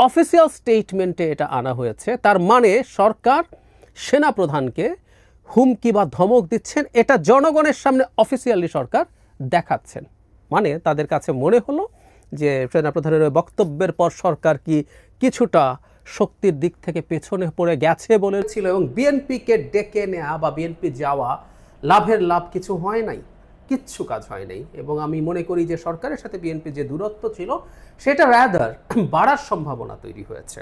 Official স্টেটমেন্টে এটা আনা হয়েছে। তার মানে সরকার সেনাপ্রধানকে হুমকি বা ধমক দিচ্ছেন, এটা জনগণের সামনে অফিসিয়ালি সরকার দেখাচ্ছেন। মানে তাদের কাছে মনে হলো যে সেনাপ্রধানের ওই বক্তব্যের পর সরকার কি কিছুটা শক্তির দিক থেকে পেছনে পড়ে গেছে বলেছিল, এবং বিএনপিকে ডেকে নেওয়া বা বিএনপি যাওয়া লাভের লাভ কিছু হয় নাই, কিচ্ছু কাজ হয় নাই। এবং আমি মনে করি যে সরকারের সাথে বিএনপি যে দূরত্ব ছিল সেটা রাদার বাড়ার সম্ভাবনা তৈরি হয়েছে।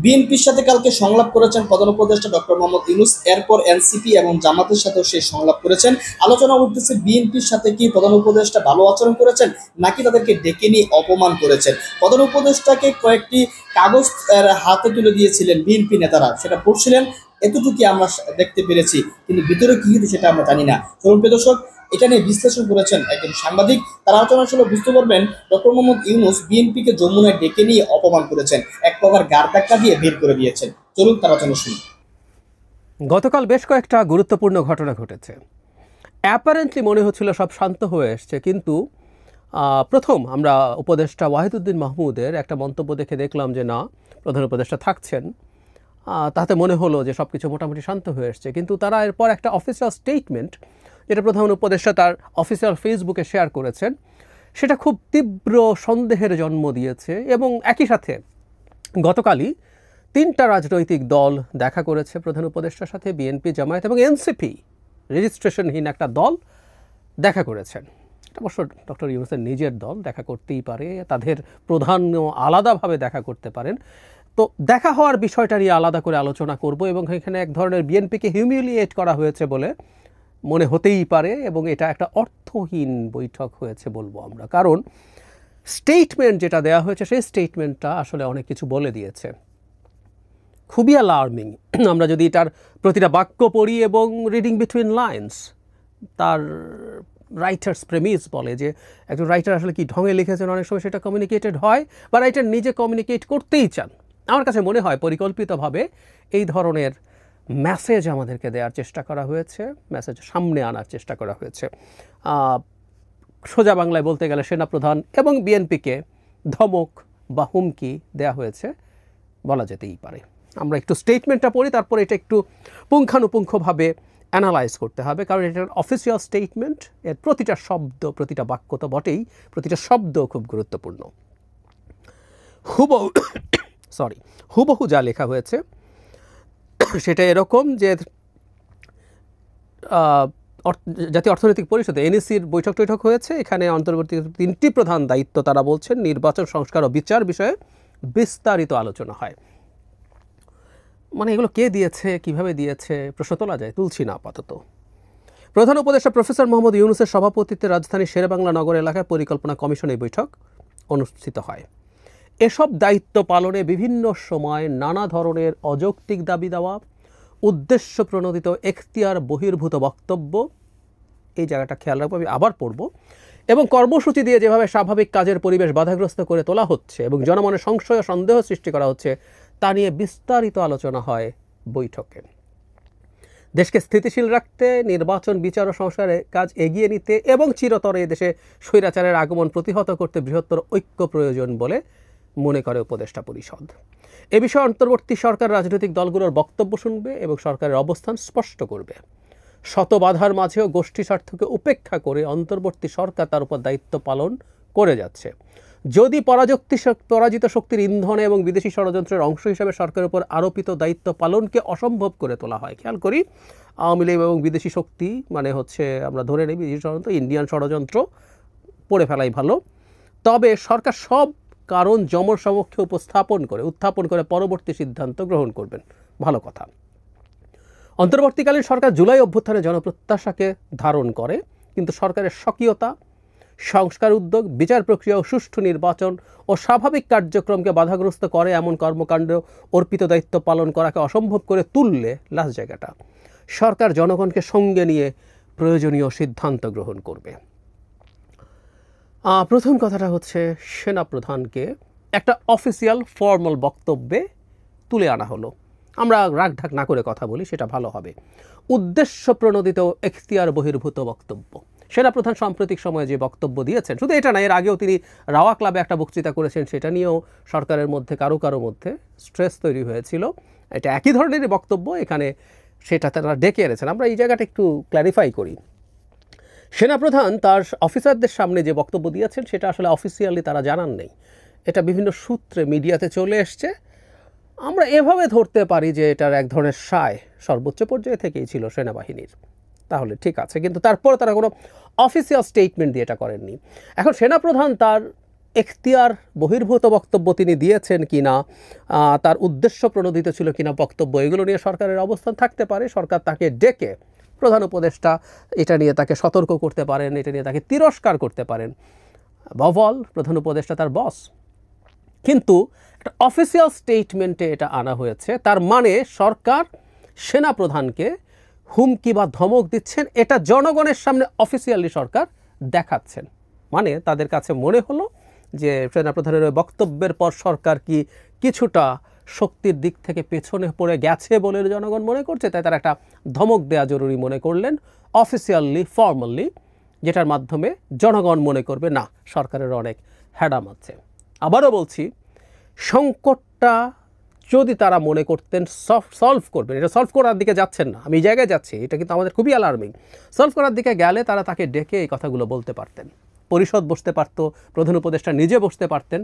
বিএনপির সাথে কালকে সংলাপ করেছেন প্রধান উপদেষ্টা ডক্টর মোহাম্মদ ইউনূস, এরপর এনসিপি এবং জামাতের সাথেও সেই সংলাপ করেছেন। আলোচনা উঠতেছে বিএনপির সাথে কি প্রধান উপদেষ্টা ভালো আচরণ করেছেন নাকি তাদেরকে ডেকে নিয়ে অপমান করেছেন। প্রধান উপদেষ্টাকে কয়েকটি কাগজ হাতে তুলে দিয়েছিলেন বিএনপি নেতারা, সেটা পড়ছিলেন, এতটুকু আমরা দেখতে পেরেছি, কিন্তু ভিতরে কি হয়েছে সেটা আমরা জানি না। চলুন প্রিয় দর্শক, এটা নিয়ে বিশ্লেষণ করেছেন একজন সাংবাদিক। তার আলোচনা আসলে বুঝতে পারবেন ডক্টর মোহাম্মদ ইউনূস বিএনপিকে যমুনায় ডেকে নিয়ে অপমান করেছেন, এক প্রকার গার ধাক্কা দিয়ে বের করে দিয়েছেন। চলুন তার আলোচনা শুনি। গতকাল বেশ কয়েকটা গুরুত্বপূর্ণ ঘটনা ঘটেছে। অ্যাপারেন্টলি মনে হচ্ছিল সব শান্ত হয়ে এসছে, কিন্তু প্রথম আমরা উপদেষ্টা ওয়াহিদুদ্দিন মাহমুদের একটা মন্তব্য দেখে দেখলাম যে না, প্রধান উপদেষ্টা থাকছেন, তাতে মনে হলো যে সব কিছু মোটামুটি শান্ত হয়ে এসছে। কিন্তু তারা এরপর একটা অফিসিয়াল স্টেটমেন্ট, যেটা প্রধান উপদেষ্টা তার অফিসিয়াল ফেসবুকে শেয়ার করেছেন, সেটা খুব তীব্র সন্দেহের জন্ম দিয়েছে। এবং একই সাথে গতকালই 3টা রাজনৈতিক দল দেখা করেছে প্রধান উপদেষ্টার সাথে, বিএনপি, জামায়াত এবং এনসিপি, রেজিস্ট্রেশনহীন একটা দল দেখা করেছেন। এটা অবশ্য ডক্টর ইউনূসের নিজের দল, দেখা করতেই পারে, তাদের প্রধানও আলাদাভাবে দেখা করতে পারেন। তো দেখা হওয়ার বিষয়টা নিয়ে আলাদা করে আলোচনা করব, এবং এখানে এক ধরনের বিএনপিকে হিউমিলিয়েট করা হয়েছে বলে মনে হতেই পারে, এবং এটা একটা অর্থহীন বৈঠক হয়েছে বলবো আমরা। কারণ স্টেটমেন্ট যেটা দেওয়া হয়েছে সেই স্টেটমেন্টটা আসলে অনেক কিছু বলে দিয়েছে, খুবই অ্যালার্মিং। আমরা যদি এটার প্রতিটা বাক্য পড়ি এবং রিডিং বিটুইন লাইন্স, তার রাইটার্স প্রেমিস বলে যে একজন রাইটার আসলে কি ঢঙে লিখেছেন, অনেক সময় সেটা কমিউনিকেটেড হয় বা রাইটার নিজে কমিউনিকেট করতেই চান। আমার কাছে মনে হয় পরিকল্পিতভাবে এই ধরনের মেসেজ আমাদেরকে দেওয়ার চেষ্টা করা হয়েছে, মেসেজ সামনে আনার চেষ্টা করা হয়েছে। সোজা বাংলায় বলতে গেলে সেনাপ্রধান এবং বিএনপিকে ধমক বা হুমকি দেওয়া হয়েছে বলা যেতেই পারে। আমরা একটু স্টেটমেন্টটা পড়ি, তারপরে এটা একটু পুঙ্খানুপুঙ্খভাবে অ্যানালাইজ করতে হবে, কারণ এটার অফিসিয়াল স্টেটমেন্ট, এর প্রতিটা শব্দ, প্রতিটা বাক্য তো বটেই, প্রতিটা শব্দ খুব গুরুত্বপূর্ণ। হুবহু যা লেখা হয়েছে সেটা এরকম যে জাতীয় অর্থনৈতিক পরিষদে এনইসির বৈঠক হয়েছে। এখানে অন্তর্বর্তী 3টি প্রধান দায়িত্ব তারা বলছেন, নির্বাচন, সংস্কার ও বিচার বিষয়ে বিস্তারিত আলোচনা হয়। মানে এগুলো কে দিয়েছে, কিভাবে দিয়েছে প্রশ্ন তোলা যায়, তুলছি না আপাতত। প্রধান উপদেষ্টা প্রফেসর মোহাম্মদ ইউনূসের সভাপতিত্বে রাজধানীর শেরেবাংলা নগর এলাকায় পরিকল্পনা কমিশনের বৈঠক অনুষ্ঠিত হয়। এসব দায়িত্ব পালনে বিভিন্ন সময় নানা ধরনের অযৌক্তিক দাবি দেওয়া, উদ্দেশ্য প্রণোদিত এখতিয়ার বহির্ভূত বক্তব্য, এই জায়গাটা খেয়াল রাখবো, আমি আবার পড়ব, এবং কর্মসূচি দিয়ে যেভাবে স্বাভাবিক কাজের পরিবেশ বাধাগ্রস্ত করে তোলা হচ্ছে এবং জনমনে সংশয় ও সন্দেহ সৃষ্টি করা হচ্ছে, তা নিয়ে বিস্তারিত আলোচনা হয় বৈঠকে। দেশকে স্থিতিশীল রাখতে, নির্বাচন, বিচার ও সংস্কারের কাজ এগিয়ে নিতে এবং চিরতরে দেশে স্বৈরাচারের আগমন প্রতিহত করতে বৃহত্তর ঐক্য প্রয়োজন বলে মনে করে উপদেষ্টা পরিষদ। এ বিষয়ে অন্তর্বর্তী সরকার রাজনৈতিক দলগুলোর বক্তব্য শুনবে এবং সরকারের অবস্থান স্পষ্ট করবে। শত বাধার মাঝেও গোষ্ঠী স্বার্থকে উপেক্ষা করে অন্তর্বর্তী সরকার তার উপর দায়িত্ব পালন করে যাচ্ছে। যদি পরাজিত শক্তির ইন্ধনে এবং বিদেশি ষড়যন্ত্রের অংশ হিসাবে সরকারের উপর আরোপিত দায়িত্ব পালনকে অসম্ভব করে তোলা হয়, খেয়াল করি আওয়ামী লীগ এবং বিদেশি শক্তি মানে হচ্ছে আমরা ধরে নেই বিদেশি ষড়যন্ত্র, ইন্ডিয়ান ষড়যন্ত্র পড়ে ফেলাই ভালো, তবে সরকার সব কারণ জনসমক্ষে উত্থাপন করে পরবর্তী সিদ্ধান্ত গ্রহণ করবেন, ভালো কথা। অন্তর্বর্তীকালীন সরকার জুলাই অভ্যুত্থানে জনপ্রত্যাশাকে ধারণ করে, কিন্তু সরকারের স্বকীয়তা, সংস্কার উদ্যোগ, বিচার প্রক্রিয়া ও সুষ্ঠু নির্বাচন ও স্বাভাবিক কার্যক্রমকে বাধাগ্রস্ত করে এমন কর্মকাণ্ড অর্পিত দায়িত্ব পালন করাকে অসম্ভব করে তুললে লাস্ট জায়গাটা সরকার জনগণকে সঙ্গে নিয়ে প্রয়োজনীয় সিদ্ধান্ত গ্রহণ করবে। প্রথম কথাটা হচ্ছে সেনাপ্রধানকে একটা অফিসিয়াল ফর্মাল বক্তব্যে তুলে আনা হলো। আমরা রাগঢাক না করে কথা বলি, সেটা ভালো হবে। উদ্দেশ্য প্রণোদিত এখতিয়ার বহির্ভূত বক্তব্য, সেনাপ্রধান সাম্প্রতিক সময়ে যে বক্তব্য দিয়েছেন, শুধু এটা না, এর আগেও তিনি রাওয়া ক্লাবে একটা বক্তৃতা করেছেন, সেটা নিয়েও সরকারের মধ্যে কারো কারো মধ্যে স্ট্রেস তৈরি হয়েছিল। এটা একই ধরনেরই বক্তব্য, এখানে সেটা তারা ডেকে এনেছেন। আমরা এই জায়গাটা একটু ক্ল্যারিফাই করি। সেনাপ্রধান তার অফিসারদের সামনে যে বক্তব্য দিয়েছেন সেটা আসলে অফিসিয়ালি তারা জানান নেই, এটা বিভিন্ন সূত্রে মিডিয়াতে চলে এসছে। আমরা এভাবে ধরতে পারি যে এটার এক ধরনের সায় সর্বোচ্চ পর্যায়ে থেকেই ছিল সেনাবাহিনীর, তাহলে ঠিক আছে, কিন্তু তারপর তারা কোনো অফিসিয়াল স্টেটমেন্ট দিয়ে এটা করেননি। এখন সেনাপ্রধান তার এখতিয়ার বহির্ভূত বক্তব্য তিনি দিয়েছেন কিনা, তার উদ্দেশ্য প্রণোদিত ছিল কিনা বক্তব্য, এগুলো নিয়ে সরকারের অবস্থান থাকতে পারে। সরকার তাকে ডেকে প্রধান উপদেষ্টা এটা নিয়ে তাকে সতর্ক করতে পারেন, এটা নিয়ে তাকে তিরস্কার করতে পারেন। বভল প্রধান উপদেষ্টা তার বস, কিন্তু একটা অফিসিয়াল স্টেটমেন্টে এটা আনা হয়েছে, তার মানে সরকার সেনাপ্রধানকে হুমকি বা ধমক দিচ্ছেন, এটা জনগণের সামনে অফিসিয়ালি সরকার দেখাচ্ছেন। মানে তাদের কাছে মনে হলো যে সেনাপ্রধানের ওই বক্তব্যের পর সরকার কি কিছুটা শক্তির দিক থেকে পেছনে পড়ে গেছে বলে জনগণ মনে করছে, তাই তারা একটা ধমক দেওয়া জরুরি মনে করলেন অফিসিয়ালি, ফর্মালি, যেটার মাধ্যমে জনগণ মনে করবে না সরকারের অনেক হ্যাডাম আছে। আবারও বলছি, সংকটটা যদি তারা মনে করতেন সলভ করবেন, এটা সলভ করার দিকে যাচ্ছেন না, আমি এই জায়গায় যাচ্ছি, এটা কিন্তু আমাদের খুবই অ্যালার্মিং। সলভ করার দিকে গেলে তারা তাকে ডেকে এই কথাগুলো বলতে পারতেন, পরিষদ বসতে পারত, প্রধান উপদেষ্টা নিজে বসতে পারতেন,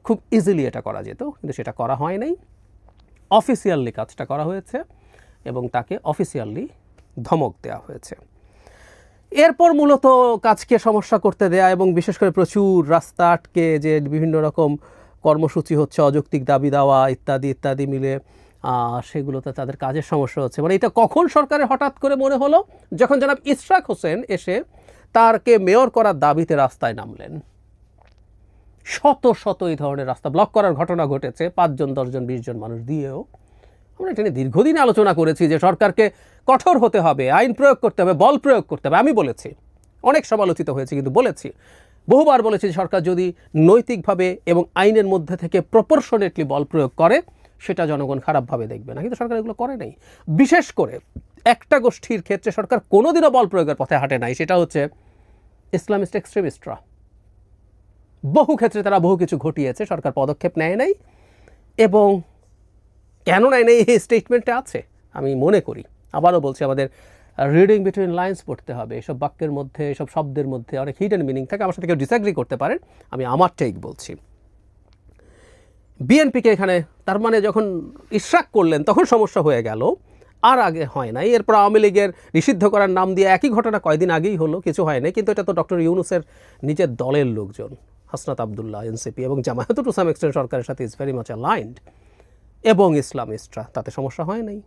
খুব ইজিলি এটা করা যেত, কিন্তু সেটা করা হয় নাই। অফিসিয়ালি কাজটা করা হয়েছে এবং তাকে অফিসিয়ালি ধমক দেওয়া হয়েছে। এরপর মূলত কাজকে সমস্যা করতে দেয়া এবং বিশেষ করে প্রচুর রাস্তা আটকে যে বিভিন্ন রকম কর্মসূচি হচ্ছে, অযৌক্তিক দাবি দেওয়া ইত্যাদি ইত্যাদি মিলে সেগুলোতে তাদের কাজের সমস্যা হচ্ছে। মানে এটা কখন সরকারের হঠাৎ করে মনে হলো, যখন জনাব ইশরাক হোসেন এসে তারকে মেয়র করার দাবিতে রাস্তায় নামলেন। শত শত এই ধরনের রাস্তা ব্লক করার ঘটনা ঘটেছে, 5 জন 10 জন 20 জন মানুষ দিয়েও। আমরা এটা নিয়ে দীর্ঘদিন আলোচনা করেছি যে সরকারকে কঠোর হতে হবে, আইন প্রয়োগ করতে হবে, বল প্রয়োগ করতে হবে। আমি বলেছি, অনেক সমালোচিত হয়েছে, কিন্তু বলেছি, বহুবার বলেছি যে সরকার যদি নৈতিকভাবে এবং আইনের মধ্যে থেকে প্রপোর্শনেটলি বল প্রয়োগ করে সেটা জনগণ খারাপভাবে দেখবে না, কিন্তু সরকার এগুলো করে নাই। বিশেষ করে একটা গোষ্ঠীর ক্ষেত্রে সরকার কোনোদিনও বল প্রয়োগের পথে হাঁটে নাই, সেটা হচ্ছে ইসলামিস্ট এক্সট্রিমিস্টরা। বহু ক্ষেত্রে তারা বহু কিছু ঘটিয়েছে, সরকার পদক্ষেপ নেয় নাই, এবং কেন নেয় নাই এই স্টেটমেন্টে আছে আমি মনে করি। আবারও বলছি, আমাদের রিডিং বিটুইন লাইন্স পড়তে হবে, এসব বাক্যের মধ্যে, এসব শব্দের মধ্যে অনেক হিডেন মিনিং থাকে। আমার সাথে কেউ ডিসঅ্যাগ্রি করতে পারেন, আমি আমার টেক বলছি। বিএনপিকে এখানে তার মানে যখন ইশরাক করলেন তখন সমস্যা হয়ে গেল, আর আগে হয় নাই। এরপর আওয়ামী লীগের নিষিদ্ধ করার নাম দিয়ে একই ঘটনা কয়দিন আগেই হলো, কিছু হয় নাই, কিন্তু এটা তো ডক্টর ইউনূসের নিজের দলের লোকজন, হাসনাত আবদুল্লাহ, এনসিপি এবং জামায়াত টু সাম এক্সটেন্ট সরকারের সাথে ইজ ভেরি মাচ অ্যালাইন্ড, এবং ইসলামিস্টরা, তাতে সমস্যা হয় নাই।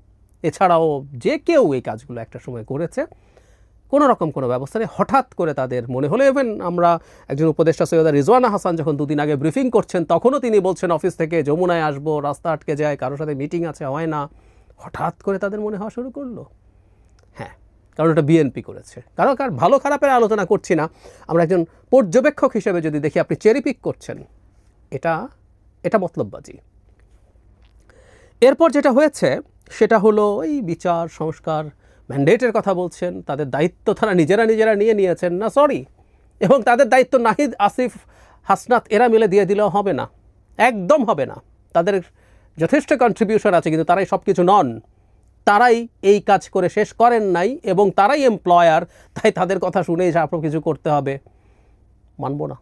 এছাড়াও যে কেউ এই কাজগুলো একটা সময় করেছে, কোনো রকম কোনো ব্যবস্থা নেই। হঠাৎ করে তাদের মনে হলো, ইভেন আমরা একজন উপদেষ্টা সৈয়দা রিজওয়ানা হাসান যখন 2 দিন আগে ব্রিফিং করছেন তখনও তিনি বলছেন অফিস থেকে যমুনায় আসবো, রাস্তা আটকে যায়, কারোর সাথে মিটিং আছে, হয় না। হঠাৎ করে তাদের মনে হওয়া শুরু করলো, হ্যাঁ, কারণ এটা বিএনপি করেছে। কারণ ভালো খারাপের আলোচনা করছি না, আমরা একজন পর্যবেক্ষক হিসেবে যদি দেখি আপনি চেরি পিক করছেন, এটা মতলববাজি। এরপর যেটা হয়েছে সেটা হলো এই বিচার সংস্কার ম্যান্ডেটের কথা বলছেন, তাদের দায়িত্ব তারা নিজেরা নিয়ে নিয়েছেন না, সরি, এবং তাদের দায়িত্ব নাহিদ, আসিফ, হাসনাত এরা মিলে দিয়ে দিলেও হবে না, একদম হবে না। তাদের যথেষ্ট কন্ট্রিবিউশন আছে, কিন্তু তারাই সব কিছু নন, তারাই এই কাজ করে শেষ করেন নাই, এবং তারাই এমপ্লয়ার, তাই তাদের কথা শুনেই সব কিছু করতে হবে, মানব না,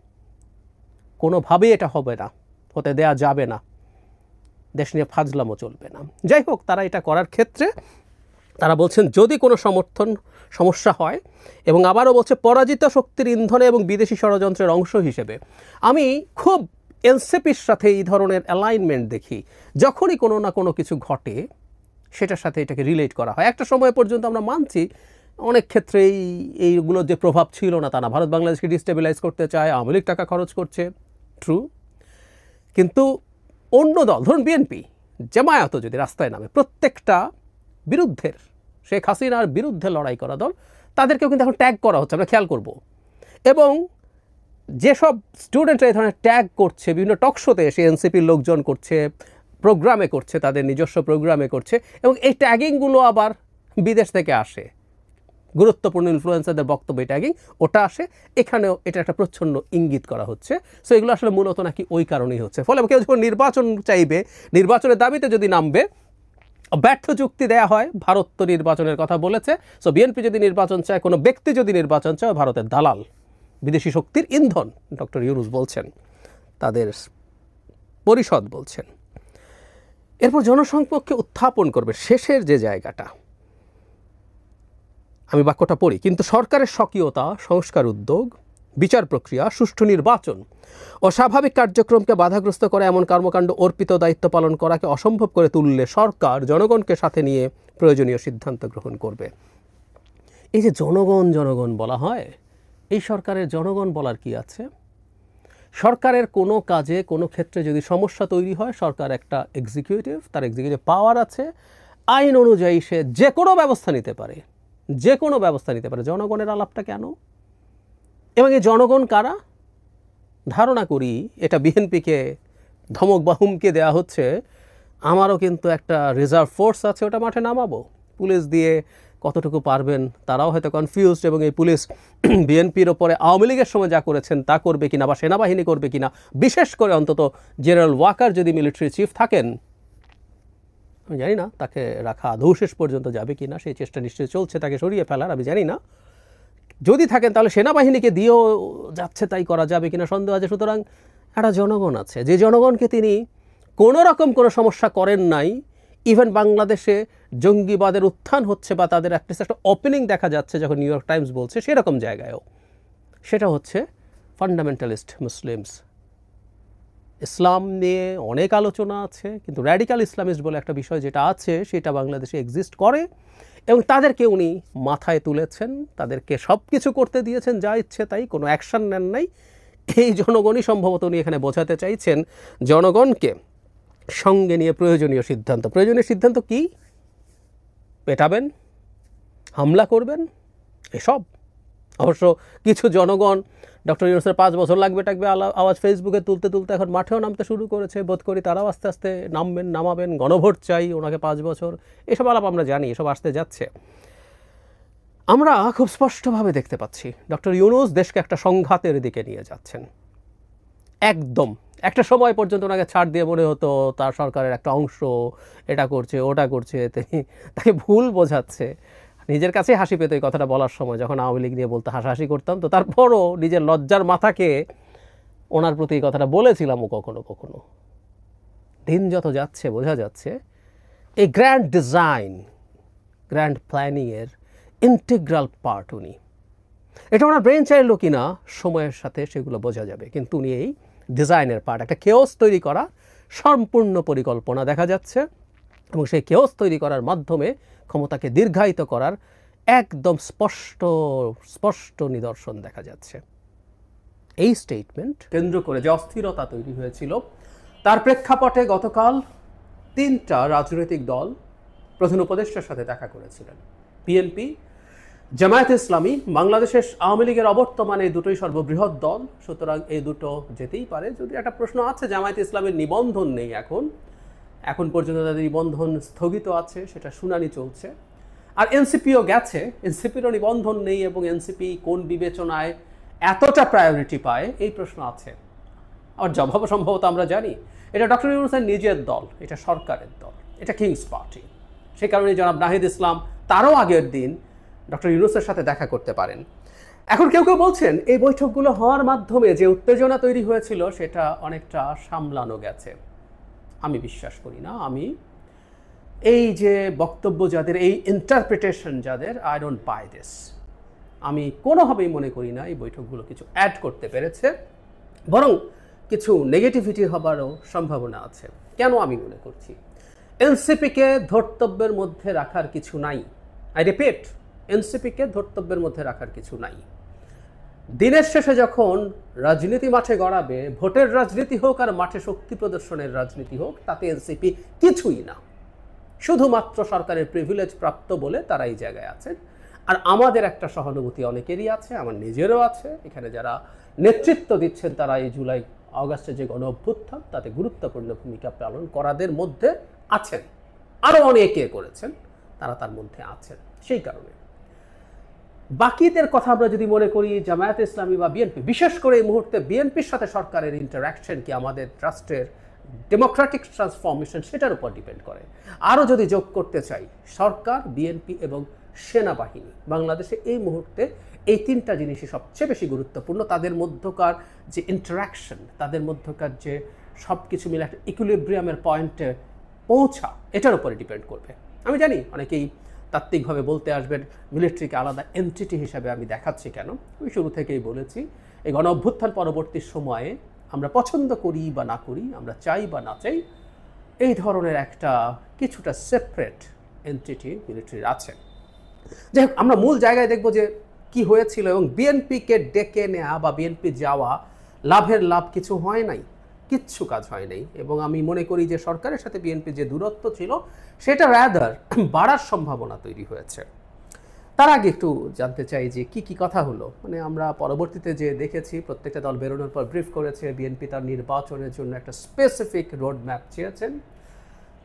কোনোভাবেই এটা হবে না, হতে দেয়া যাবে না, দেশ নিয়ে ফাজলামও চলবে না। যাই হোক, তারা এটা করার ক্ষেত্রে তারা বলছেন যদি কোনো সমস্যা হয়, এবং আবারও বলছে পরাজিত শক্তির ইন্ধনে এবং বিদেশি ষড়যন্ত্রের অংশ হিসেবে। আমি খুব এনসিপির সাথে এই ধরনের অ্যালাইনমেন্ট দেখি, যখনই কোনো না কোনো কিছু ঘটে সেটার সাথে এটাকে রিলেট করা হয়। একটা সময় পর্যন্ত আমরা মানছি অনেক ক্ষেত্রেই এইগুলোর যে প্রভাব ছিল না তা না, ভারত বাংলাদেশকে ডিস্টেবিলাইজ করতে চায়, আওয়ামী লীগ টাকা খরচ করছে, ট্রু, কিন্তু অন্য দল, ধরুন বিএনপি, জামায়াতও যদি রাস্তায় নামে, প্রত্যেকটা বিরুদ্ধের, শেখ হাসিনার বিরুদ্ধে লড়াই করা দল, তাদেরকেও কিন্তু এখন ট্যাগ করা হচ্ছে, আমরা খেয়াল করব। এবং যেসব স্টুডেন্টরা এই ধরনের ট্যাগ করছে, বিভিন্ন টকশোতে এসে এনসিপির লোকজন করছে, প্রোগ্রামে করছে, তাদের নিজস্ব প্রোগ্রামে করছে, এবং এই ট্যাগিংগুলো আবার বিদেশ থেকে আসে, গুরুত্বপূর্ণ ইনফ্লুয়েন্সারদের বক্তব্য ট্যাগিং ওটা আসে, এখানেও এটা একটা প্রচ্ছন্ন ইঙ্গিত করা হচ্ছে। সো এগুলো আসলে মূলত নাকি ওই কারণেই হচ্ছে। ফলে কেউ যখন নির্বাচন চাইবে, নির্বাচনের দাবিতে যদি নামবে, ব্যর্থ যুক্তি দেয়া হয়, ভারত তো নির্বাচনের কথা বলেছে, সো বিএনপি যদি নির্বাচন চায়, কোনো ব্যক্তি যদি নির্বাচন চায়, ভারতের দালাল, বিদেশি শক্তির ইন্ধন, ডক্টর ইউনূস বলছেন, তাদের পরিষদ বলছেন। এরপর জনসংপক্ষে উত্থাপন করবে শেষের যে জায়গাটা, আমি বাক্যটা পড়ি, কিন্তু সরকারের স্বকীয়তা, সংস্কার উদ্যোগ, বিচার প্রক্রিয়া, সুষ্ঠু নির্বাচন ও স্বাভাবিক কার্যক্রমকে বাধাগ্রস্ত করে এমন কর্মকাণ্ড অর্পিত দায়িত্ব পালন করাকে অসম্ভব করে তুললে সরকার জনগণকে সাথে নিয়ে প্রয়োজনীয় সিদ্ধান্ত গ্রহণ করবে। এই যে জনগণ জনগণ বলা হয়, এই সরকারের জনগণ বলার কি আছে? সরকারের কোনো কাজে, কোনো ক্ষেত্রে যদি সমস্যা তৈরি হয়, সরকার একটা এক্সিকিউটিভ, তার এক্সিকিউটিভ পাওয়ার আছে, আইন অনুযায়ী সে যে কোনো ব্যবস্থা নিতে পারে, যে কোনো ব্যবস্থা নিতে পারে। জনগণের আলাপটা কেন? এবং এই জনগণ কারা? ধারণা করি এটা বিএনপিকে ধমক বা হুমকি দেওয়া হচ্ছে, আমারও কিন্তু একটা রিজার্ভ ফোর্স আছে, ওটা মাঠে নামাবো, পুলিশ দিয়ে কতটুকু পারবেন তারাও হয়তো কনফিউজড, এবং এই পুলিশ বিএনপির ওপরে আওয়ামী লীগের সময় যা করেছেন তা করবে কিনা, বা সেনাবাহিনী করবে কিনা, বিশেষ করে অন্তত জেনারেল ওয়াকার যদি মিলিটারি চিফ থাকেন, আমি জানি না তাকে রাখা আদৌ শেষ পর্যন্ত যাবে কিনা, সেই চেষ্টা নিশ্চয়ই চলছে তাকে সরিয়ে ফেলার, আমি জানি না। যদি থাকেন তাহলে সেনাবাহিনীকে দিয়েও যাচ্ছে তাই করা যাবে কিনা সন্দেহ আছে। সুতরাং একটা জনগণ আছে, যে জনগণকে তিনি কোনো রকম কোনো সমস্যা করেন নাই। ইভেন বাংলাদেশে জঙ্গিবাদের উত্থান হচ্ছে বা তাদের একটা ওপেনিং দেখা যাচ্ছে যখন নিউ ইয়র্ক টাইমস বলছে, সেরকম জায়গায়ও সেটা হচ্ছে ফান্ডামেন্টালিস্ট মুসলিমস। ইসলাম নিয়ে অনেক আলোচনা আছে, কিন্তু র্যাডিক্যাল ইসলামিস্ট বলে একটা বিষয় যেটা আছে, সেটা বাংলাদেশে এক্সিস্ট করে, এবং তাদেরকে উনি মাথায় তুলেছেন, তাদেরকে সব কিছু করতে দিয়েছেন, যা ইচ্ছে তাই, কোনো অ্যাকশন নেন নাই। এই জনগণই সম্ভবত উনি এখানে বোঝাতে চাইছেন জনগণকে সঙ্গে নিয়ে প্রয়োজনীয় সিদ্ধান্ত। প্রয়োজনীয় সিদ্ধান্ত কি? পেটাবেন, হামলা করবেন, এসব। অবশ্য কিছু জনগণ ডক্টর ইউনূসের 5 বছর লাগবে টাকবে আওয়াজ ফেসবুকে তুলতে তুলতে এখন মাঠেও নামতে শুরু করেছে। বোধ করি তারাও আস্তে আস্তে নামাবেন, গণভোট চাই, ওনাকে 5 বছর, এসব আলাপ আমরা জানি, এসব আসতে যাচ্ছে। আমরা খুব স্পষ্টভাবে দেখতে পাচ্ছি ডক্টর ইউনূস দেশকে একটা সংঘাতের দিকে নিয়ে যাচ্ছেন। একদম একটা সময় পর্যন্ত ওনাকে ছাড় দিয়ে মনে হতো তার সরকারের একটা অংশ এটা করছে ওটা করছে, তিনি তাকে ভুল বোঝাচ্ছে। নিজের কাছে হাসি পেত এই কথাটা বলার সময়, যখন আওয়ামী লীগ নিয়ে বলতে হাসাহাসি করতাম, তো তারপরও নিজের লজ্জার মাথাকে ওনার প্রতি এই কথাটা বলেছিলামও কখনো কখনো। দিন যত যাচ্ছে বোঝা যাচ্ছে এই গ্র্যান্ড ডিজাইন, গ্র্যান্ড প্ল্যানিংয়ের ইন্টিগ্রাল পার্ট উনি। এটা ওনার ব্রেন চাইল্ড কিনা সময়ের সাথে সেগুলো বোঝা যাবে, কিন্তু উনি এই ডিজাইনের পার্ট, একটা কেওস তৈরি করা সম্পূর্ণ পরিকল্পনা দেখা যাচ্ছে, এবং সেই কেওস তৈরি করার মাধ্যমে ক্ষমতাকে দীর্ঘায়িত করার একদম স্পষ্ট নিদর্শন দেখা যাচ্ছে। এই স্টেটমেন্ট কেন্দ্র করে যে অস্থিরতা তৈরি হয়েছিল, তার প্রেক্ষাপটে গতকাল 3টা রাজনৈতিক দল প্রধান উপদেষ্টার সাথে দেখা করেছিলেন। বিএনপি, জামায়াতে ইসলামী, বাংলাদেশের আওয়ামী লীগের অবর্তমানে এই দুটোই সর্ববৃহৎ দল, সুতরাং এই দুটো যেতেই পারে। যদি একটা প্রশ্ন আছে, জামায়াতে ইসলামের নিবন্ধন নেই এখন পর্যন্ত তাদের নিবন্ধন স্থগিত আছে, সেটা শুনানি চলছে। আর এনসিপিও গেছে, এনসিপিরও নিবন্ধন নেই, এবং এনসিপি কোন বিবেচনায় এতটা প্রায়োরিটি পায় এই প্রশ্ন আছে। আর জবাব সম্ভবত আমরা জানি, এটা ডক্টর ইউনূসের নিজের দল, এটা সরকারের দল, এটা কিংস পার্টি। সে কারণে জনাব নাহিদ ইসলাম তারও আগের দিন ডক্টর ইউনূসের সাথে দেখা করতে পারেন। এখন কেউ কেউ বলছেন এই বৈঠকগুলো হওয়ার মাধ্যমে যে উত্তেজনা তৈরি হয়েছিল সেটা অনেকটা সামলানো গেছে। আমি বিশ্বাস করি না। আমি এই যে বক্তব্য যাদের, এই ইন্টারপ্রিটেশন যাদের, আই ডোন্ট বাই দিস। আমি কোনোভাবেই মনে করি না এই বৈঠকগুলো কিছু অ্যাড করতে পেরেছে, বরং কিছু নেগেটিভিটি হবারও সম্ভাবনা আছে। কেন আমি মনে করছি? এনসিপিকে ধর্তব্যের মধ্যে রাখার কিছু নাই। আই রিপিট, এনসিপিকে ধর্তব্যের মধ্যে রাখার কিছু নাই। দিনের শেষে যখন রাজনীতি মাঠে গড়াবে, ভোটের রাজনীতি হোক আর মাঠে শক্তি প্রদর্শনের রাজনীতি হোক, তাতে এনসিপি কিছুই না, শুধুমাত্র সরকারের প্রিভিলেজ প্রাপ্ত বলে তারা এই জায়গায় আছেন। আর আমাদের একটা সহানুভূতি অনেকেরই আছে, আমার নিজেরও আছে। এখানে যারা নেতৃত্ব দিচ্ছেন তারা এই জুলাই আগস্টে যে গণ অভ্যুত্থান, তাতে গুরুত্বপূর্ণ ভূমিকা পালন করাদের মধ্যে আছেন, আরও অনেকে করেছেন, তারা তার মধ্যে আছেন। সেই কারণে বাকিদের কথা আমরা যদি মনে করি, জামায়াতে ইসলামী বা বিএনপি, বিশেষ করে এই মুহূর্তে বিএনপির সাথে সরকারের ইন্টারাকশন কি আমাদের রাষ্ট্রের ডেমোক্রেটিক ট্রান্সফরমেশন সেটার উপর ডিপেন্ড করে। আরও যদি যোগ করতে চাই, সরকার, বিএনপি এবং সেনাবাহিনী, বাংলাদেশে এই মুহূর্তে এই তিনটা জিনিসই সবচেয়ে বেশি গুরুত্বপূর্ণ। তাদের মধ্যকার যে ইন্টারাকশন, তাদের মধ্যকার যে সব কিছু মিলে একটা ইকুইলিব্রিয়ামের পয়েন্টে পৌঁছা, এটার উপরে ডিপেন্ড করবে। আমি জানি অনেকেই তাত্ত্বিকভাবে বলতে আসবেন মিলিটারিকে আলাদা এন্টিটি হিসাবে আমি দেখাচ্ছি কেন। আমি শুরু থেকেই বলেছি, এই গণ অভ্যুত্থান পরবর্তী সময়ে আমরা পছন্দ করি বা না করি, আমরা চাই বা না চাই, এই ধরনের একটা কিছুটা সেপারেট এন্টিটি মিলিটারির আছে। যাই হোক, আমরা মূল জায়গায় দেখব যে কি হয়েছিল, এবং বিএনপিকে ডেকে নেওয়া বা বিএনপি যাওয়া, লাভের লাভ কিছু হয় নাই, কিচ্ছু কাজ হয় নাই। এবং আমি মনে করি যে সরকারের সাথে বিএনপি যে দূরত্ব ছিল সেটা রাদার বাড়ার সম্ভাবনা তৈরি হয়েছে। তার আগে একটু জানতে চাই যে কি কি কথা হলো। মানে আমরা পরবর্তীতে যে দেখেছি, প্রত্যেকটা দল বেরোনোর পর ব্রিফ করেছে, বিএনপি তার নির্বাচনের জন্য একটা স্পেসিফিক রোড ম্যাপ চেয়েছেন।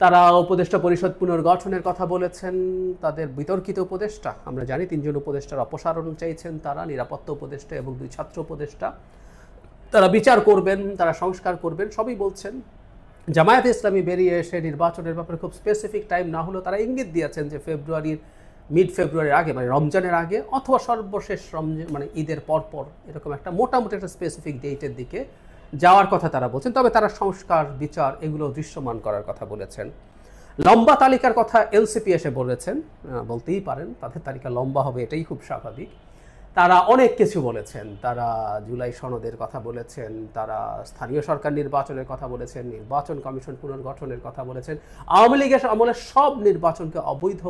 তারা উপদেষ্টা পরিষদ পুনর্গঠনের কথা বলেছেন। তাদের বিতর্কিত উপদেষ্টা, আমরা জানি 3 জন উপদেষ্টার অপসারণ চাইছেন তারা, নিরাপত্তা উপদেষ্টা এবং 2 ছাত্র উপদেষ্টা। তারা বিচার করবেন, তারা সংস্কার করবেন, সবই বলছেন। জামায়াতে ইসলামী বেরিয়ে এসে নির্বাচনের ব্যাপারে খুব স্পেসিফিক টাইম না হলেও তারা ইঙ্গিত দিয়েছেন যে মিড ফেব্রুয়ারির আগে, মানে রমজানের আগে অথবা সর্বশেষ রমজান, মানে ঈদের পরপর, এরকম একটা মোটামুটি একটা স্পেসিফিক ডেটের দিকে যাওয়ার কথা তারা বলছেন। তবে তারা সংস্কার, বিচার এগুলো দৃশ্যমান করার কথা বলেছেন। লম্বা তালিকার কথা এনসিপি এসে বলেছেন, বলতেই পারেন তাদের তালিকা লম্বা হবে, এটাই খুব স্বাভাবিক। তারা অনেক কিছু বলেছেন, তারা জুলাই সনদের কথা বলেছেন, তারা স্থানীয় সরকার নির্বাচনের কথা বলেছেন, নির্বাচন কমিশন পুনর্গঠনের কথা বলেছেন, আওয়ামী লীগের আমলে সব নির্বাচনকে অবৈধ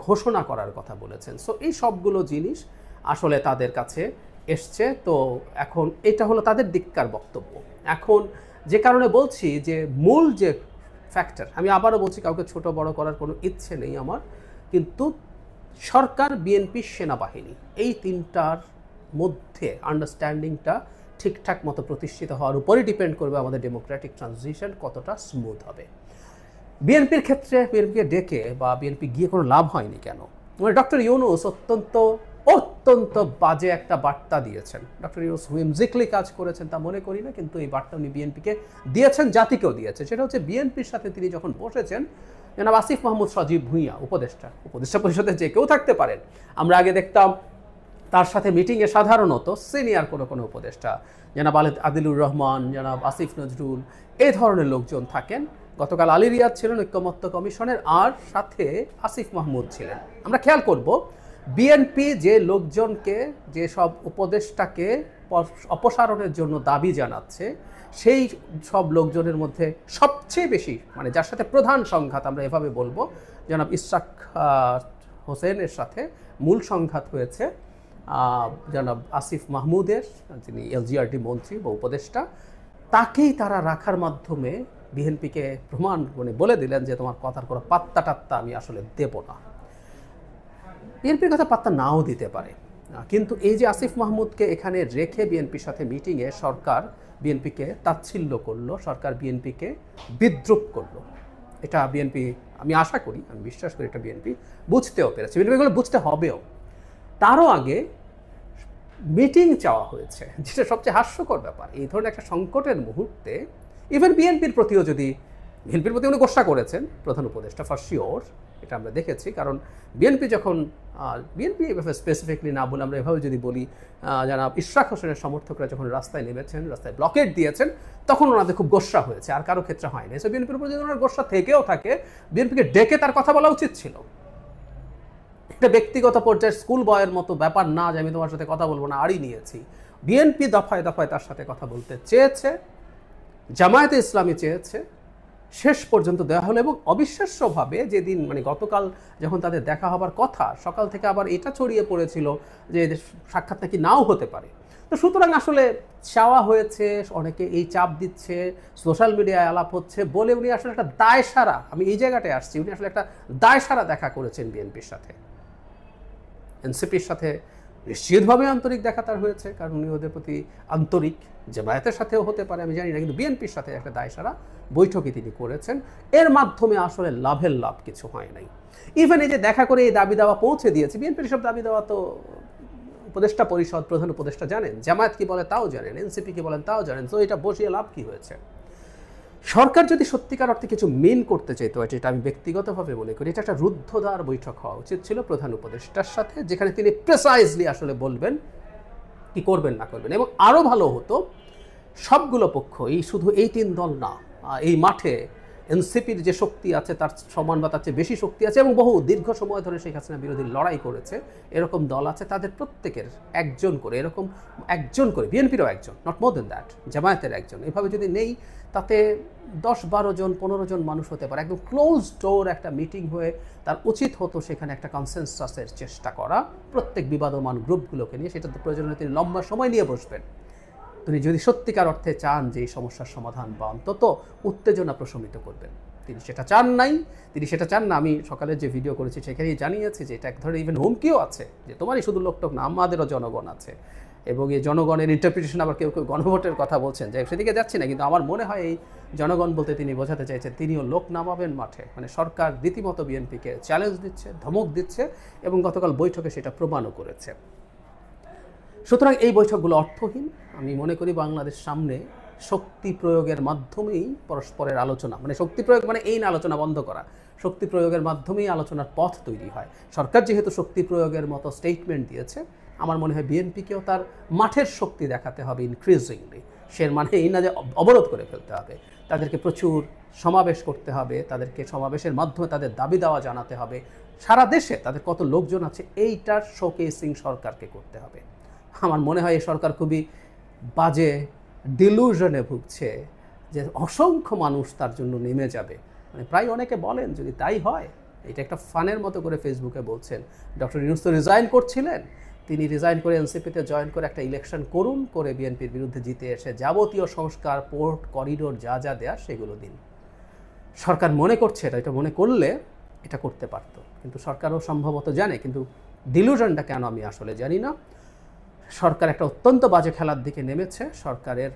ঘোষণা করার কথা বলেছেন। সো এই সবগুলো জিনিস আসলে তাদের কাছে এসছে। তো এখন এটা হলো তাদের দিককার বক্তব্য। এখন যে কারণে বলছি যে মূল যে ফ্যাক্টর, আমি আবারও বলছি কাউকে ছোট বড় করার কোনো ইচ্ছে নেই আমার, কিন্তু সরকার, বিএনপি, সেনাবাহিনী, এই তিনটার মধ্যে আন্ডারস্ট্যান্ডিংটা ঠিকঠাক মতো প্রতিষ্ঠিত হওয়ার উপরই ডিপেন্ড করবে আমাদের ডেমোক্রেটিক ট্রানজিশন কতটা স্মুথ হবে। বিএনপির ক্ষেত্রে বিএনপিকে ডেকে বা বিএনপি গিয়ে কোনো লাভ হয়নি কেন? মানে ডক্টর ইউনূস অত্যন্ত বাজে একটা বার্তা দিয়েছেন। ডক্টর ইউনূস হুইমজিকলি কাজ করেছেন তা মনে করি না, কিন্তু এই বার্তা উনি বিএনপিকে দিয়েছেন, জাতিকেও দিয়েছেন। সেটা হচ্ছে বিএনপির সাথে তিনি যখন বসেছেন, জনাব আসিফ মাহমুদ সজীব ভুঁইয়া, উপদেষ্টা পরিষদে যে কেউ থাকতে পারেন, আমরা আগে দেখতাম তার সাথে মিটিংয়ে সাধারণত সিনিয়র কোনো উপদেষ্টা, জনাব আদিলুর রহমান, জনাব আসিফ নজরুল, এই ধরনের লোকজন থাকেন। গতকাল আলী রিয়াদ ছিলেন ঐক্যমত্য কমিশনের, আর সাথে আসিফ মাহমুদ ছিলেন। আমরা খেয়াল করব বিএনপি যে লোকজনকে, যে সব উপদেষ্টাকে অপসারণের জন্য দাবি জানাচ্ছে, সেই সব লোকজনের মধ্যে সবচেয়ে বেশি, মানে যার সাথে প্রধান সংঘাত আমরা এভাবে বলবো, জনাব ইশরাক হোসেনের সাথে মূল সংঘাত হয়েছে জনাব আসিফ মাহমুদের, যিনি এলজিআরডি মন্ত্রী বা উপদেষ্টা। তাকেই তারা রাখার মাধ্যমে বিএনপিকে প্রমাণ মানে বলে দিলেন যে তোমার কথার কোনো পাত্তা টাত্তা আমি আসলে দেব না। বিএনপির কথা পাত্তা নাও দিতে পারে, কিন্তু এই যে আসিফ মাহমুদকে এখানে রেখে বিএনপির সাথে মিটিংয়ে সরকার বিএনপিকে তাচ্ছিল্য করলো, সরকার বিএনপিকে বিদ্রুপ করলো, এটা বিএনপি, আমি আশা করি, আমি বিশ্বাস করি এটা বিএনপি বুঝতেও পেরেছে, বিএনপি এগুলো বুঝতে হবেও। তারও আগে মিটিং চাওয়া হয়েছে, যেটা সবচেয়ে হাস্যকর ব্যাপার। এই ধরনের একটা সংকটের মুহূর্তে ইভেন বিএনপির প্রতিও যদি, বিএনপির প্রতি উনি গোসা করেছেন প্রধান উপদেষ্টা ফর শিওর, এটা আমরা দেখেছি। কারণ বিএনপি যখন, বিএনপি এভাবে স্পেসিফিকলি না বলে আমরা এভাবে যদি বলি, জনাব ইশরাক হোসেনের সমর্থকরা যখন রাস্তায় নেমেছেন, রাস্তায় ব্লকেট দিয়েছেন, তখন ওনাদের খুব গোসা হয়েছে, আর কারো ক্ষেত্রে হয়নি। সো বিএনপির উপর যদি ওনার গোসা থেকেও থাকে, বিএনপিকে ডেকে তার কথা বলা উচিত ছিল। একটা ব্যক্তিগত পর্যায়ে স্কুল বয়ের মতো ব্যাপার না যে আমি তোমার সাথে কথা বলবো না, আড়ি নিয়েছি। বিএনপি দফায় দফায় তার সাথে কথা বলতে চেয়েছে, জামায়াতে ইসলামী চেয়েছে, শেষ পর্যন্ত দেওয়া হলো। এবং অবিশ্বাস্যভাবে যেদিন, মানে গতকাল যখন তাদের দেখা হবার কথা, সকাল থেকে আবার এটা ছড়িয়ে পড়েছিল যে সাক্ষাৎ নাকি নাও হতে পারে। তো সুতরাং আসলে চাওয়া হয়েছে, অনেকে এই চাপ দিচ্ছে, সোশ্যাল মিডিয়ায় আলাপ হচ্ছে বলে উনি আসলে একটা দায়সারা, আমি এই জায়গাটায় আসছি, উনি আসলে একটা দায়সারা দেখা করেছেন বিএনপির সাথে। এনসিপির সাথে নিশ্চিতভাবে আন্তরিক দেখা তার হয়েছে, কারণ উনি ওদের প্রতি আন্তরিক, জামায়াতের সাথেও হতে পারে আমি জানি না, কিন্তু বিএনপির সাথে একটা দায়সারা বৈঠকই তিনি করেছেন। এর মাধ্যমে আসলে লাভের লাভ কিছু হয় নাই। ইভেন এই যে দেখা করে এই দাবি দাওয়া পৌঁছে দিয়েছে, বিএনপির সব দাবি দেওয়া তো উপদেষ্টা পরিষদ, প্রধান উপদেষ্টা জানেন, জামায়াত কি বলে তাও জানেন, এনসিপি কি বলেন তাও জানেন। তো এটা বসিয়ে লাভ কি হয়েছে? সরকার যদি সত্যিকার অর্থে কিছু মেন করতে চাইতো, এটা আমি ব্যক্তিগতভাবে মনে করি, এটা একটা রুদ্ধদ্বার বৈঠক হওয়া উচিত ছিল প্রধান উপদেষ্টার সাথে, যেখানে তিনি প্রেসাইজলি আসলে বলবেন কি করবেন না করবেন। এবং আরও ভালো হতো সবগুলো পক্ষ, এই শুধু এই 3 দল না, এই মাঠে এনসিপির যে শক্তি আছে তার সমান বা তার চেয়ে বেশি শক্তি আছে এবং বহু দীর্ঘ সময় ধরে শেখ হাসিনা বিরোধী লড়াই করেছে এরকম দল আছে, তাদের প্রত্যেকের একজন করে, এরকম একজন করে, বিএনপিরও একজন, নট মোর দেন দ্যাট, জামায়াতের একজন, এভাবে যদি নেই তাতে 10-12 জন 15 জন মানুষ হতে পারে, একদম ক্লোজ ডোর একটা মিটিং হয়ে তার উচিত হতো সেখানে একটা কনসেনসাসের চেষ্টা করা প্রত্যেক বিবাদমান গ্রুপগুলোকে নিয়ে। সেটা তো প্রয়োজনে তিনি লম্বা সময় নিয়ে বসবেন। তিনি যদি সত্যিকার অর্থে চান যে এই সমস্যার সমাধান বা অন্তত উত্তেজনা প্রশমিত করবেন, তিনি সেটা চান নাই, তিনি সেটা চান না। আমি সকালে যে ভিডিও করেছি সেখানেই জানিয়েছি যে এটা এক ধরনের ইভেন হুমকিও আছে, যে তোমারই শুধু লোকটোক না, আমাদেরও জনগণ আছে, এবং এই জনগণের ইন্টারপ্রিটেশন, আবার কেউ কেউ গণভোটের কথা বলছেন, যে সেদিকে যাচ্ছি না, কিন্তু আমার মনে হয় এই জনগণ বলতে তিনি বোঝাতে চাইছেন তিনিও লোক নামাবেন মাঠে। মানে সরকার রীতিমতো বিএনপিকে চ্যালেঞ্জ দিচ্ছে, ধমক দিচ্ছে, এবং গতকাল বৈঠকে সেটা প্রমাণও করেছে। সুতরাং এই বৈঠকগুলো অর্থহীন। আমি মনে করি বাংলাদেশ সামনে শক্তি প্রয়োগের মাধ্যমেই পরস্পরের আলোচনা, মানে শক্তি প্রয়োগ মানে এই না আলোচনা বন্ধ করা, শক্তি প্রয়োগের মাধ্যমেই আলোচনার পথ তৈরি হয়। সরকার যেহেতু শক্তি প্রয়োগের মতো স্টেটমেন্ট দিয়েছে, আমার মনে হয় বিএনপিকেও তার মাঠের শক্তি দেখাতে হবে ইনক্রিজিংলি। সে মানে এই না যে অবরোধ করে ফেলতে হবে, তাদেরকে প্রচুর সমাবেশ করতে হবে, তাদেরকে সমাবেশের মাধ্যমে তাদের দাবি দাওয়া জানাতে হবে, সারা দেশে তাদের কত লোকজন আছে এইটার শোকেসিং সরকারকে করতে হবে। আমার মনে হয় এই সরকার খুবই বাজে ডিলুশনে ভুগছে যে অসংখ্য মানুষ তার জন্য নেমে যাবে। মানে প্রায় অনেকে বলেন যদি তাই হয়, এটা একটা ফানের মতো করে ফেসবুকে বলছেন, ডক্টর ইউনূস তো রিজাইন করছিলেন, তিনি রিজাইন করে এনসিপিতে জয়েন করে একটা ইলেকশন করুন, করে বিএনপির বিরুদ্ধে জিতে এসে যাবতীয় সংস্কার, পোর্ট, করিডোর যা যা দেয়া সেগুলো দিন। সরকার মনে করছে এটা মনে করলে এটা করতে পারত, কিন্তু সরকারও সম্ভবত জানে, কিন্তু ডিলুশনটা কেন আমি আসলে জানি না। সরকার একটা অত্যন্ত বাজে খেলার দিকে নেমেছে। সরকারের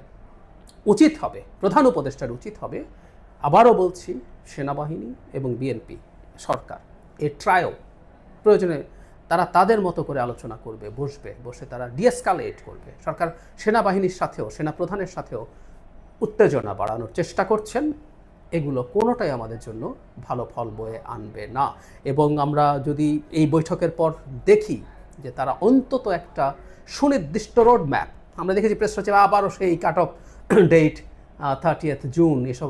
উচিত হবে, প্রধান উপদেষ্টার উচিত হবে, আবারও বলছি, সেনাবাহিনী এবং বিএনপি সরকার এ ট্রায়ো প্রয়োজনে তারা তাদের মতো করে আলোচনা করবে, বসে তারা ডিএসকালেট করবে। সরকার সেনাবাহিনীর সাথেও, সেনাপ্রধানের সাথেও উত্তেজনা বাড়ানোর চেষ্টা করছেন, এগুলো কোনোটাই আমাদের জন্য ভালো ফল বয়ে আনবে না। এবং আমরা যদি এই বৈঠকের পর দেখি যে তারা অন্তত একটা সুনির্দিষ্ট রোড ম্যাপ, আমরা দেখেছি প্রেস সচিব আবারও সেই কাট অফ ডেট 30 জুন, এসব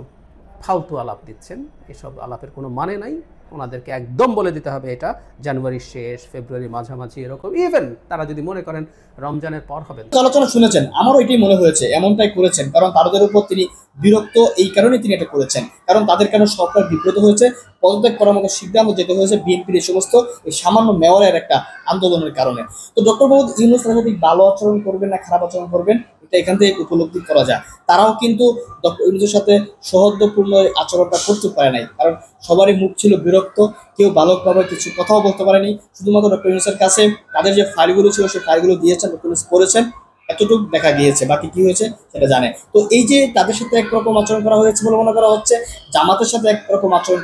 ফালতু আলাপ দিচ্ছেন, এসব আলাপের কোনো মানে নাই। ওনাদেরকে একদম বলে দিতে হবে এটা জানুয়ারির শেষ, ফেব্রুয়ারি মাঝামাঝি, এরকম। ইভেন তারা যদি মনে করেন রমজানের পর হবে। আলোচনা শুনেছেন, আমারও এটাই মনে হয়েছে, এমনটাই করেছেন, কারণ তাদের উপর তিনি বিরক্ত, এই কারণে তিনি এটা করেছেন, কারণ তাদের কারণে সরকার বিব্রত হয়েছে, পদত্যাগ করার মতো সিদ্ধান্ত যেতে হয়েছে বিএনপির এই সমস্ত এই সামান্য মেয়রের একটা আন্দোলনের কারণে। তো ডক্টর মোহাম্মদ ইউনূস সাহেব ভালো আচরণ করবেন না খারাপ আচরণ করবেন, এটা এখান থেকে উপলব্ধি করা যায়। তারাও কিন্তু ডক্টর ইউনূসের সাথে সৌহার্দ্যপূর্ণ আচরণটা করতে পারে নাই, কারণ সবারই মুখ ছিল বিরক্ত, কেউ ভালোভাবে কিছু কথাও বলতে পারেনি। শুধুমাত্র ডক্টর ইউনূসের কাছে তাদের যে ফাইলগুলো ছিল সেই ফাইলগুলো দিয়েছেন, ডক্টর ইউনূস করেছেন, এতটুকু দেখা গিয়েছে, বাকি কি হয়েছে সেটা জানে। তো এই যে তাদের সাথে একরকম আচরণ করা হয়েছে বলে মনে করা হচ্ছে, জামাতের সাথে একরকম আচরণ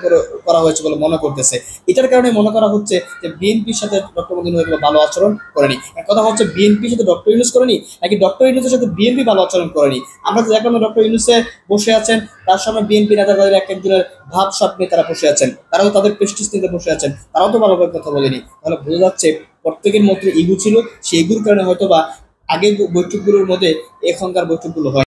করা হয়েছে বলে মনে করতেছে, এটার কারণে মনে করা হচ্ছে যে বিএনপির সাথে ডক্টর মোহাম্মদ ইউনূস ভালো আচরণ করেনি। এক কথা হচ্ছে বিএনপির সাথে ডক্টর ইউনূস করেনি, নাকি ডক্টর ইউনূসের সাথে বিএনপি ভালো আচরণ করেনি। আমরা তো দেখলাম ডক্টর ইউনূসে বসে আছেন, তার সামনে বিএনপি নেতা তাদের এক একজনের ভাব সাপ নিয়ে তারা বসে আছেন, তারাও তাদের প্রেস্টিজ নিতে বসে আছেন, তারাও তো ভালোভাবে কথা বলেনি। তাহলে বোঝা যাচ্ছে প্রত্যেকের মধ্যে ইগো ছিল, সেই ইগুর কারণে হয়তো বা আগের বৈঠকগুলোর মধ্যে এখনকার বৈঠকগুলো হয়।